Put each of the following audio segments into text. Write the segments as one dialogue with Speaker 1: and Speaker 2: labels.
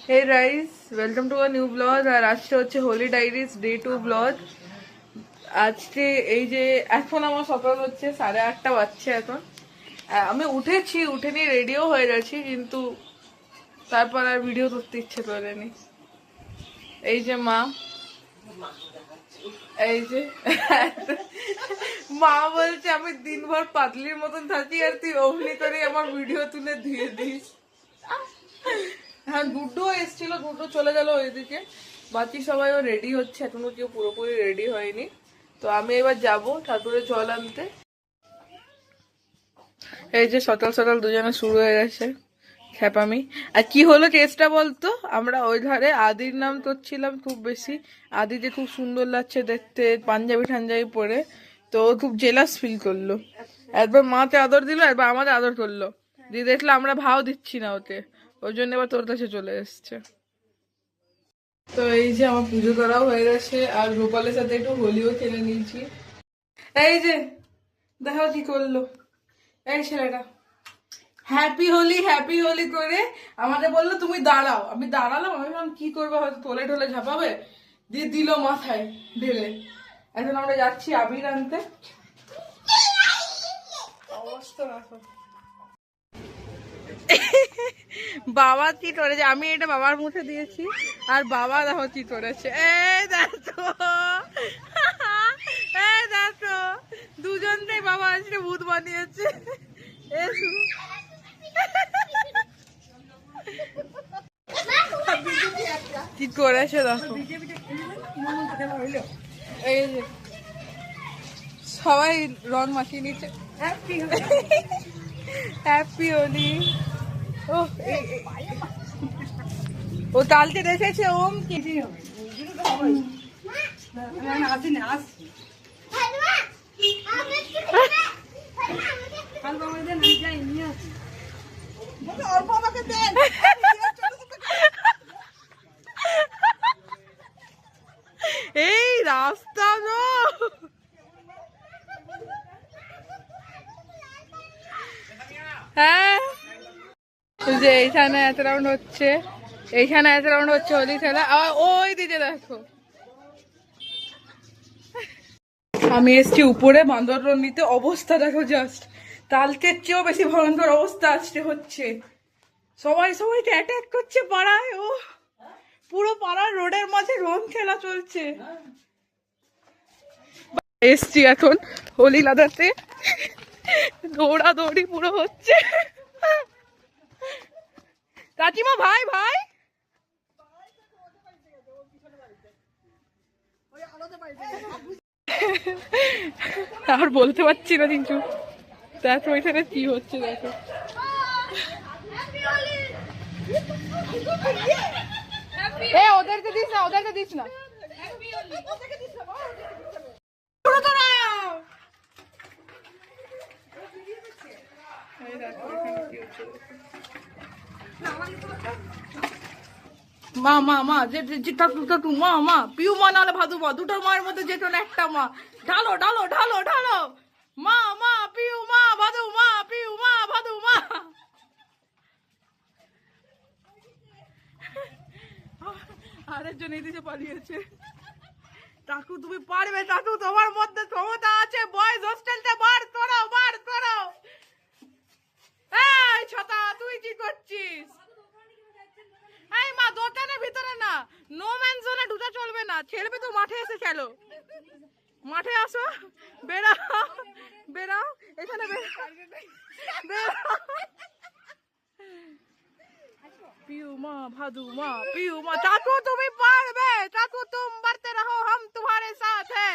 Speaker 1: Hey guys, welcome to a new vlog আর আজকে হচ্ছে Holi ডাইরিজ day 2 blog. আজকে এই যে এখন আমার সকাল হচ্ছে 8:30 বাজছে এখন। আমি উঠে নিয়ে রেডিও হয়ে গেছি, কিন্তু তারপর আর ভিডিও করতে ইচ্ছে করেনি। এই যে মা, এই যে মা বলছে আমি দিনভর পাতলির মতন থাকি আর তুই অমনি করে আমার ভিডিও তুলে দিয়ে দিস। হ্যাঁ, গুড্ডু এসেছিল, গুড্ডু চলে গেল ওইদিকে। বাকি সবাইও রেডি হচ্ছে, এখনো কেউ পুরোপুরি রেডি হয়নি। তো আমি এবার যাব ঠাকুরের জল আনতে। এই যে সকাল সকাল দুজনে শুরু হয়ে গেছে খ্যাপামি। আর কি হলো কেসটা বলতো, আমরা ওই ধারে আদির নাম করছিলাম খুব বেশি। আদি যে খুব সুন্দর লাগছে দেখতে পাঞ্জাবি ঠাঞ্জাবি পরে, তো ও খুব জেলাস ফিল করলো। একবার মাকে আদর দিল, একবার আমাদের আদর করলো, দিয়ে দেখলো আমরা ভাও দিচ্ছি না ওকে, ওই জন্য এবার তোর কাছে চলে এসছে। তো এই যে আমার পুজো করাও হয়ে গেছে, আর গোপালের সাথে একটু হোলিও খেলে নিয়েছি। এই যে দেখো কি করলো এই ছেলেটা, হ্যাপি হোলি করে আমাকে বললো তুমি দাঁড়াও। আমি দাঁড়ালাম, আমি ভাবলাম কি করবে, হয়তো তোলে টোলে ঝাপাবে, দিয়ে দিল মাথায় ঢেলে। এখন আমরা যাচ্ছি আবির আনতে। অবস্থা দেখো, বাবা কি করেছে, আমি এটা বাবার মুখে দিয়েছি আর বাবা দেখো কি করেছে। এই দেখো, এই দেখো, দুজনটাই বাবা আজকে ভূত বানিয়েছে। কি করেছে দেখো। এই যে সবাই রং মাখিয়ে নিচ্ছে। হ্যাপি হোলি। ও তালতে রেখেছে ওম কি এই রাস্তা গো। হ্যাঁ, যে এইখানে এত রাউন্ড হচ্ছে, এইখানে এত রাউন্ড হচ্ছে হোলি খেলা। আর ওই দিকে দেখো, আমি এসছি উপরে বান্দরবন নিতে। অবস্থা দেখো জাস্ট, কালকের চেয়েও বেশি ভয়ঙ্কর অবস্থা আজকে হচ্ছে। সবাই সবাইকে অ্যাটাক করছে পাড়ায়। ও পুরো পাড়ার রোডের মাঝে রং খেলা চলছে। এসছি এখন হোলি লাদাতে, দৌড়াদৌড়ি পুরো হচ্ছে। কাকিমা ভাই ভাই, আর বলতে পারছি না কিছু। দেখো ওইখানে কি হচ্ছে দেখো। এ ওদেরকে দিস না, ওদেরকে দিস না। মা মা মা যে কাকু মা মা পিউ মা নাহলে ভাদু মা, দুটোর মায়ের মধ্যে যে কোনো একটা মা। ঢালো ঢালো ঢালো ঢালো, মা মা পিউ মা ভাদু মা, পিউ মা ভাদু মা। আরেকজন এদিকে পালিয়েছে। কাকু তুমি পারবে, কাকু তোমার মধ্যে ক্ষমতা আছে, বয়েজ হোস্টেলটা বার করো, বার করো। এই ছাতা তুই কি করছিস? এই মা দোকানের ভিতরে না, নো ম্যান জোনে ঢুকে চলবে না। খেলবে তো মাঠে এসে খেলো, মাঠে আসো, বেরাও বেরাও, এখানে বেরাও। পিউ মা ভাদু মা, পিউ মা। চাকু তুমি পারবে, চাকু तुम बढ़ते रहो हम तुम्हारे साथ है,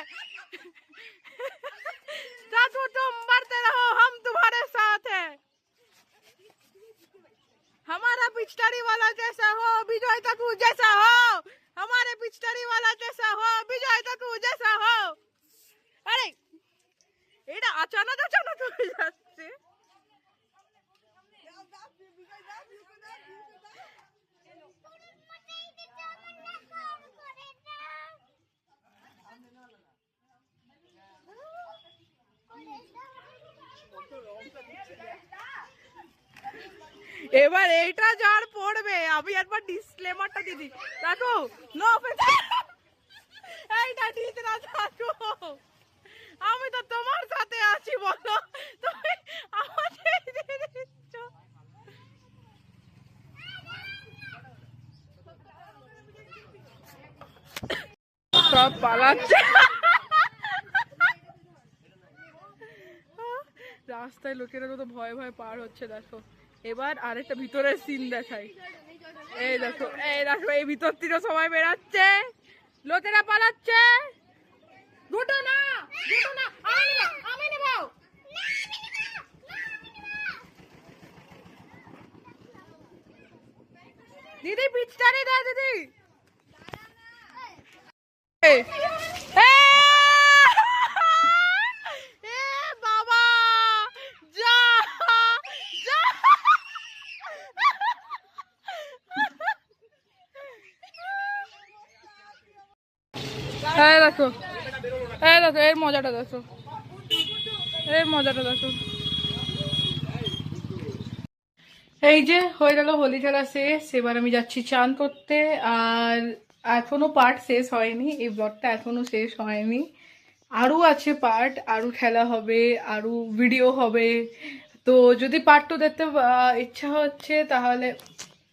Speaker 1: चाकू तुम बढ़ते रहो हम तुम्हारे साथ है। हमारा पिचकारी वाला जैसा हो, विजय तकू जैसा हो, हमारे पिचकारी वाला जैसा हो, विजय तकू जैसा हो। अरे এটা আচানক আচানক হয়ে যাচ্ছে। এবার এইটা যার পড়বে, আমি একবার ডিসক্লেমারটা দিদি দেখো, নো এইটা দিতে না থাকো, আমি তো তোমার সাথে আছি, বলো তুমি আমাকে দিয়ে দিচ্ছ। সব পালাচ্ছে, রাস্তায় লোকেরা তো ভয়ে ভয়ে পার হচ্ছে। দেখো এবার আরেকটা ভিতরের সিন দেখাই, এই দেখো এই দেখো, এই ভিতর থেকে সবাই বেরাচ্ছে, লোকেরা পালাচ্ছে। দুটো না, দুটো না, আমি নেব। দিদি পিচটারে দেয় দিদি। এ বাবা, যা যা, দেখো দেখো এর মজাটা দেখো, এর মজাটা দেখো। এই যে হয়ে গেল হোলি খেলা শেষ, এবার আমি যাচ্ছি চান করতে। আর এখনো পার্ট শেষ হয়নি, এই ব্লগটা এখনো শেষ হয়নি, আরো আছে পার্ট, আরো খেলা হবে, আরো ভিডিও হবে। তো যদি পার্ট 2 দেখতে ইচ্ছা হচ্ছে তাহলে